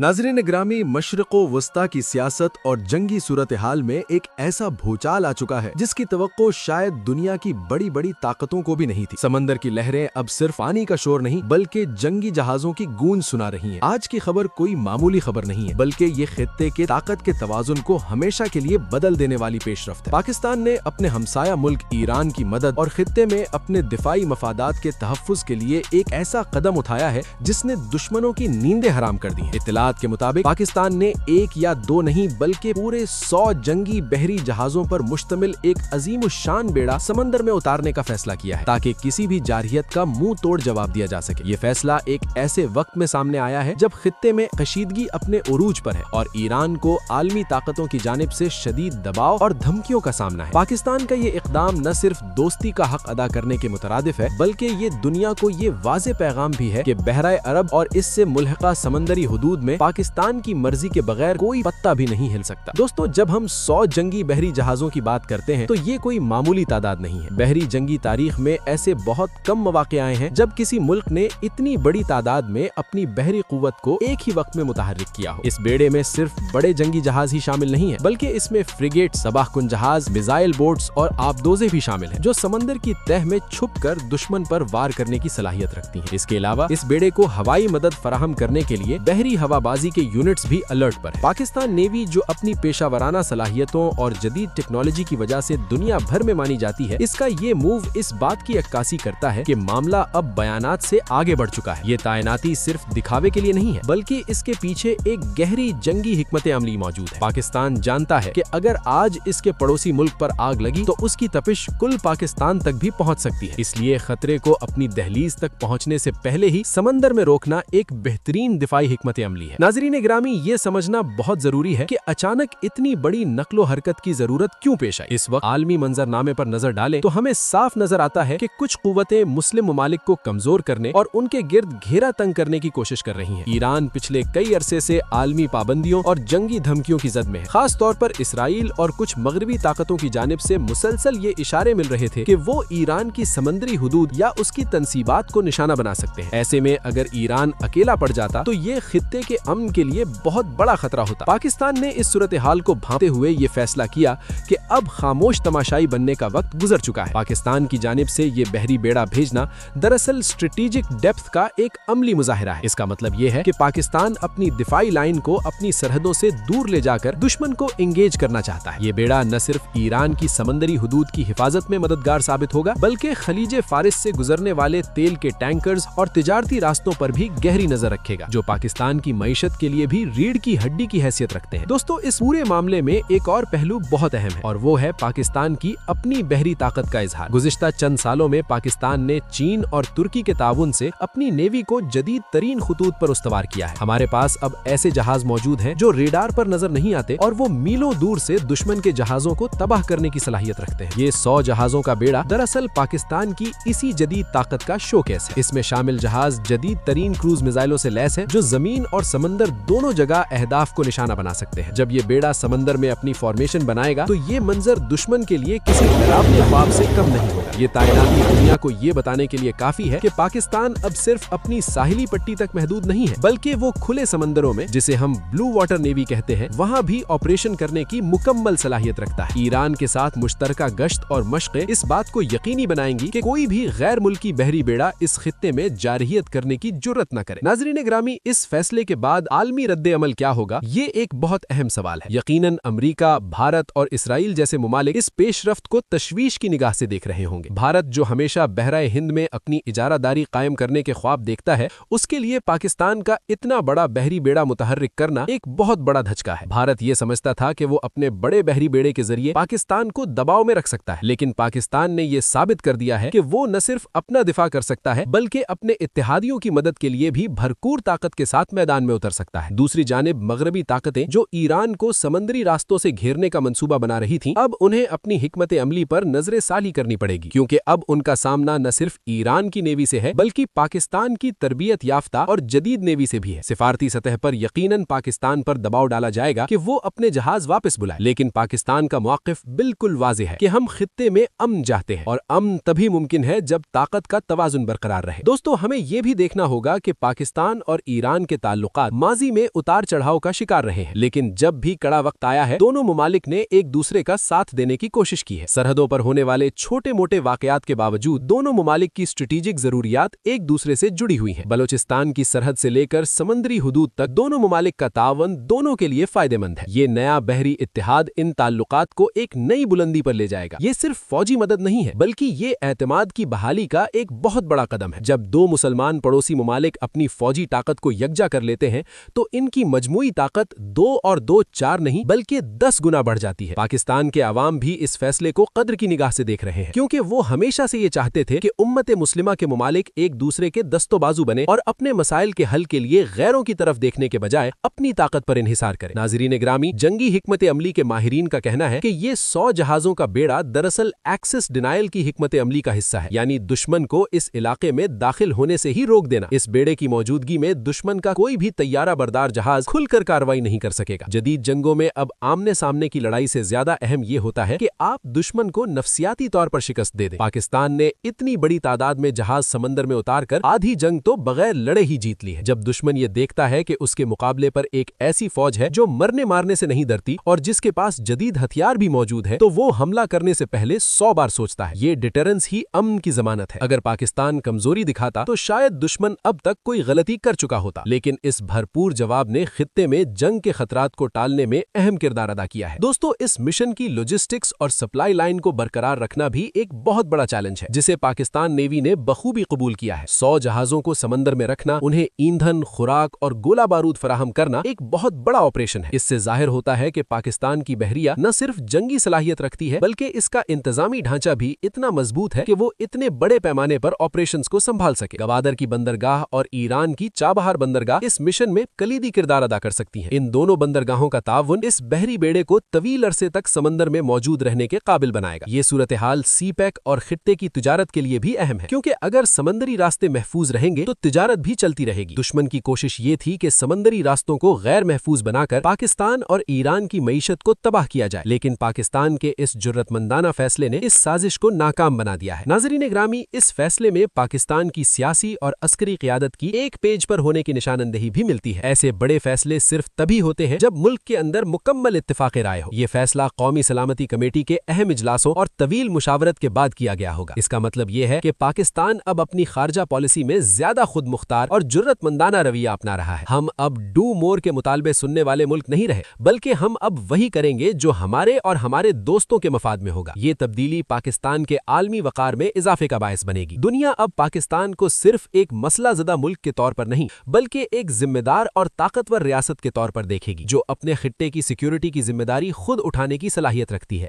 नाज़रीन ग्रामी, मशरिक़ वस्ता की सियासत और जंगी सूरत हाल में एक ऐसा भूचाल आ चुका है जिसकी तवक्को शायद दुनिया की बड़ी बड़ी ताकतों को भी नहीं थी। समंदर की लहरें अब सिर्फ पानी का शोर नहीं बल्कि जंगी जहाजों की गूंज सुना रही हैं। आज की खबर कोई मामूली खबर नहीं है बल्कि ये खित्ते के ताकत के तवाजुन को हमेशा के लिए बदल देने वाली पेशरफ्त है। पाकिस्तान ने अपने हमसाया मुल्क ईरान की मदद और खित्ते में अपने दिफाई मफादात के तहफ़्फ़ुज़ के लिए एक ऐसा कदम उठाया है जिसने दुश्मनों की नींदें हराम कर दी हैं। इत्तलात के मुताबिक पाकिस्तान ने एक या दो नहीं बल्कि पूरे 100 जंगी बहरी जहाजों पर मुश्तमिल एक अजीम शान बेड़ा समंदर में उतारने का फैसला किया है ताकि किसी भी जारहियत का मुंह तोड़ जवाब दिया जा सके। ये फैसला एक ऐसे वक्त में सामने आया है जब खित्ते में कशीदगी अपने उरूज पर है और ईरान को आलमी ताकतों की जानिब से शदीद दबाव और धमकियों का सामना है। पाकिस्तान का ये इकदाम न सिर्फ दोस्ती का हक अदा करने के मुतरादिफ है बल्कि ये दुनिया को ये वाज़े पैगाम भी है कि बहराए अरब और इससे मुल्हिका समंदरी हुदूद में पाकिस्तान की मर्जी के बगैर कोई पत्ता भी नहीं हिल सकता। दोस्तों, जब हम 100 जंगी बहरी जहाजों की बात करते हैं तो ये कोई मामूली तादाद नहीं है। बहरी जंगी तारीख में ऐसे बहुत कम मौके आए हैं जब किसी मुल्क ने इतनी बड़ी तादाद में अपनी बहरी कुव्वत को एक ही वक्त में मुतहर्रिक किया हो। इस बेड़े में सिर्फ बड़े जंगी जहाज ही शामिल नहीं है बल्कि इसमें फ्रिगेट, सबाहकुन जहाज, मिसाइल बोट्स और आबदोजे भी शामिल हैं जो समंदर की तह में छुपकर दुश्मन पर वार करने की सलाहियत रखती हैं। इसके अलावा इस बेड़े को हवाई मदद फराहम करने के लिए बहरी हवाबाजी के यूनिट्स भी अलर्ट पर है। पाकिस्तान नेवी जो अपनी पेशावराना सलाहियतों और जदीद टेक्नोलॉजी की वजह से दुनिया भर में मानी जाती है, इसका ये मूव इस बात की अक्कासी करता है कि मामला अब बयानात से आगे बढ़ चुका है। ये तैनाती सिर्फ दिखावे के लिए नहीं है बल्कि इसके पीछे एक गहरी जंगी हिकमत अमली मौजूद है। पाकिस्तान जानता है कि अगर आज इसके पड़ोसी मुल्क पर आग लगी तो उसकी तपिश कुल पाकिस्तान तक भी पहुंच सकती है। इसलिए खतरे को अपनी दहलीज तक पहुंचने से पहले ही समंदर में रोकना एक बेहतरीन दिफाई हिकमत अमली है। नाज़रीन ग्रामी, ये समझना बहुत जरूरी है कि अचानक इतनी बड़ी नक्लो हरकत की जरूरत क्यों पेश आई। इस वक्त आलमी मंजरनामे पर नजर डालें तो हमें साफ नजर आता है कि कुछ कुव्वतें मुस्लिम ममालिक को कमजोर करने और उनके गिर्द घेरा तंग करने की कोशिश कर रही हैं। ईरान पिछले कई अरसे से आलमी पाबंदियों और जंगी धमकियों की जद में है। खास तौर पर इसराइल और कुछ मगरबी ताकतों की जानिब से मुसलसल ये इशारे मिल रहे थे कि वो ईरान की समंदरी हुदूद या उसकी तंसीबात को निशाना बना सकते हैं। ऐसे में अगर ईरान अकेला पड़ जाता तो ये खित्ते के अमन के लिए बहुत बड़ा खतरा होता। पाकिस्तान ने इस सूरत हाल को भांपते हुए ये फैसला किया कि अब खामोश तमाशाई बनने का वक्त गुजर चुका है। पाकिस्तान की जानिब से ये बहरी बेड़ा भेजना दरअसल स्ट्रेटेजिक डेप्थ का एक अमली मुजाहिरा है। इसका मतलब ये है कि पाकिस्तान अपनी दिफाई लाइन को अपनी सरहदों से दूर ले जाकर दुश्मन को इंगेज करना चाहता है। ये बेड़ा न सिर्फ ईरान की समंदरी हुदूद की हिफाजत में मददगार साबित होगा बल्कि खलीजे फारिस से गुजरने वाले तेल के टैंकर्स और तिजारती रास्तों पर भी गहरी नजर रखेगा जो पाकिस्तान की मईशत के लिए भी रीढ़ की हड्डी की हैसियत रखते हैं। दोस्तों, इस पूरे मामले में एक और पहलू बहुत अहम है और वो है पाकिस्तान की अपनी बहरी ताकत का इजहार। गुज़िश्ता चंद सालों में पाकिस्तान ने चीन और तुर्की के ताउन से अपनी नेवी को जदीद तरीन खुतूत पर उस्तवार किया है। हमारे पास अब ऐसे जहाज मौजूद हैं जो रेडार पर नजर नहीं आते और वो मीलों दूर से दुश्मन के जहाजों को तबाह करने की सलाहियत रखते हैं। ये 100 जहाजों का बेड़ा दरअसल पाकिस्तान की इसी जदीद ताकत का शोकेस है। इसमें शामिल जहाज जदीद तरीन क्रूज मिसाइलों से लैस है जो जमीन और समंदर दोनों जगह अहदाफ को निशाना बना सकते हैं। जब ये बेड़ा समंदर में अपनी फॉर्मेशन बनाएगा तो ये मंजर दुश्मन के लिए किसी डरावने ख्वाब से कम नहीं होगा। ये तैनाती दुनिया को ये बताने के लिए काफी है कि पाकिस्तान अब सिर्फ अपनी साहिली पट्टी तक महदूद नहीं है बल्कि वो खुले समंदरों में, जिसे हम ब्लू वाटर नेवी कहते हैं, वहाँ भी ऑपरेशन करने की मुकम्मल सलाहियत रखता है। ईरान के साथ मुश्तरका गश्त और मशक़ें इस बात को यकीनी बनाएंगी कि कोई भी गैर मुल्की बहरी बेड़ा इस खित्ते में जारहियत करने की जुर्रत न करे। नाज़रीन ग्रामी, इस फैसले के बाद आलमी रद्दे अमल क्या होगा, ये एक बहुत अहम सवाल है। यकीनन अमेरिका, भारत और इसराइल जैसे मुमालिक इस पेशरफ्त को तशवीश की निगाह से देख रहे होंगे। भारत जो हमेशा बहराए हिंद में अपनी इजारादारी कायम करने के ख्वाब देखता है, उसके लिए पाकिस्तान का इतना बड़ा बहरी बेड़ा मुतहर्रिक करना एक बहुत बड़ा धचका है। भारत ये समझता था कि वो अपने बड़े बहरी बेड़े के जरिए पाकिस्तान को दबाव में रख सकता है, लेकिन पाकिस्तान ने ये साबित कर दिया है कि वो न सिर्फ अपना दिफा कर सकता है बल्कि अपने इत्तेहादियों की मदद के लिए भी भरपूर ताकत के साथ मैदान में उतर सकता है। दूसरी जानिब मगरबी ताकतें जो ईरान को समंदरी रास्तों से घेरने का मंसूबा बना रही थीं, अब उन्हें अपनी हिकमत अमली पर नजरे साली करनी पड़ेगी क्योंकि अब उनका सामना न सिर्फ ईरान की नेवी से है बल्कि पाकिस्तान की तरबियत याफ्ता और जदीद नेवी से भी है। सिफारती सतह पर यकीनन पाकिस्तान पर दबाव डाला जाएगा कि वो अपने जहाज वापस बुलाए, लेकिन पाकिस्तान का मौक़िफ़ बिल्कुल वाज़ेह है कि हम खित्ते में अमन चाहते हैं और अमन तभी मुमकिन है जब ताकत का तवाज़ुन बरकरार रहे। दोस्तों, हमें ये भी देखना होगा कि पाकिस्तान और ईरान के ताल्लुकात ताल्लुकात माजी में उतार चढ़ाव का शिकार रहे हैं, लेकिन जब भी कड़ा वक्त आया है दोनों मुमालिक ने एक दूसरे का साथ देने की कोशिश की है। सरहदों पर होने वाले छोटे मोटे वाकयात के बावजूद दोनों मुमालिक की स्ट्रेटेजिक जरूरियात एक दूसरे से जुड़ी हुई हैं। बलोचिस्तान की सरहद से लेकर समंदरी हुदूद तक दोनों मुमालिक का तावन दोनों के लिए फायदेमंद है। ये नया बहरी इत्तेहाद इन ताल्लुकात को एक नई बुलंदी पर ले जाएगा। ये सिर्फ फौजी मदद नहीं है, बल्कि ये एतमाद की बहाली का एक बहुत बड़ा कदम है। जब दो मुसलमान पड़ोसी मुमालिक अपनी फौजी ताकत को यकजा कर लेते हैं तो इनकी मजमूई ताकत 2 और 2 4 नहीं बल्कि 10 गुना बढ़ जाती है। पाकिस्तान के अवाम भी इस फैसले को कद्र की निगाह से देख रहे हैं, क्योंकि वो हमेशा से ये चाहते थे कि उम्मत मुस्लिमा के मुमालिक एक दूसरे के दस्तोबाजू बने और अपने मसाइल के हल के लिए गैरों की तरफ देखने के बजाय अपनी ताकत पर इन्हिसार करें। नाज़रीन ग्रामी, जंगी हिकमत अमली के माहिरीन का कहना है कि ये 100 जहाजों का बेड़ा दरअसल एक्सेस डिनायल की हिकमत अमली का हिस्सा है, यानी दुश्मन को इस इलाके में दाखिल होने से ही रोक देना। इस बेड़े की मौजूदगी में दुश्मन का कोई भी तैयारा बरदार जहाज खुलकर कार्रवाई नहीं कर सकेगा। जदीद जंगों में अब आमने सामने की लड़ाई से ज्यादा अहम ये होता है कि आप दुश्मन को नफसियाती तौर पर शिकस्त दे दें। पाकिस्तान ने इतनी बड़ी तादाद में जहाज समंदर में उतारकर आधी जंग तो बगैर लड़े ही जीत ली है। जब दुश्मन ये देखता है कि उसके मुकाबले पर एक ऐसी फौज है जो मरने मारने से नहीं डरती और जिसके पास जदीद हथियार भी मौजूद है, तो वो हमला करने से पहले 100 बार सोचता है। ये डिटरेंस ही अमन की जमानत है। अगर पाकिस्तान कमजोरी दिखाता तो शायद दुश्मन अब तक कोई गलती कर चुका होता, लेकिन इस भरपूर जवाब ने खित्ते में जंग के खतरात को टालने में अहम किरदार अदा किया है। दोस्तों, इस मिशन की लॉजिस्टिक्स और सप्लाई लाइन को बरकरार रखना भी एक बहुत बड़ा चैलेंज है, जिसे पाकिस्तान नेवी ने बखूबी कबूल किया है। 100 जहाजों को समंदर में रखना, उन्हें ईंधन, खुराक और गोला बारूद फराहम करना एक बहुत बड़ा ऑपरेशन है। इससे जाहिर होता है कि पाकिस्तान की बहरिया न सिर्फ जंगी सलाहियत रखती है, बल्कि इसका इंतजामी ढांचा भी इतना मजबूत है कि वो इतने बड़े पैमाने पर ऑपरेशंस को संभाल सके। गवादर की बंदरगाह और ईरान की चाबहार बंदरगाह इस मिशन में कलीदी किरदार अदा कर सकती हैं। इन दोनों बंदरगाहों का ताउन इस बहरी बेड़े को तवील अरसे तक समंदर में मौजूद रहने के काबिल बनाएगा। ये सूरत हाल सी पैक और खित्ते की तिजारत के लिए भी अहम है, क्योंकि अगर समंदरी रास्ते महफूज रहेंगे तो तिजारत भी चलती रहेगी। दुश्मन की कोशिश ये थी कि समंदरी रास्तों को गैर महफूज बनाकर पाकिस्तान और ईरान की मईशत को तबाह किया जाए, लेकिन पाकिस्तान के इस जुर्रतमंदाना फैसले ने इस साजिश को नाकाम बना दिया है। नाज़रीन ग्रामी, इस फैसले में पाकिस्तान की सियासी और अस्करी क़ियादत की एक पेज पर होने की निशानंदही भी मिलती है। ऐसे बड़े फैसले सिर्फ तभी होते हैं जब मुल्क के अंदर मुकम्मल इत्तिफाक़ राय हो। ये फैसला कौमी सलामती कमेटी के अहम इजलासों और तवील मुशावरत के बाद किया गया होगा। इसका मतलब ये है कि पाकिस्तान अब अपनी खारजा पॉलिसी में ज्यादा खुद मुख्तार और जुर्रतमंदाना रवैया अपना रहा है। हम अब डू मोर के मुतालबे सुनने वाले मुल्क नहीं रहे, बल्कि हम अब वही करेंगे जो हमारे और हमारे दोस्तों के मफाद में होगा। ये तब्दीली पाकिस्तान के आलमी वक़ार में इजाफे का बायस बनेगी। दुनिया अब पाकिस्तान को सिर्फ एक मसला ज़दा मुल्क के तौर पर नहीं, बल्कि एक जिम्मेदार और ताकतवर रियासत के तौर पर देखेगी, जो अपने खित्ते की सिक्योरिटी की जिम्मेदारी खुद उठाने की सलाहियत रखती है।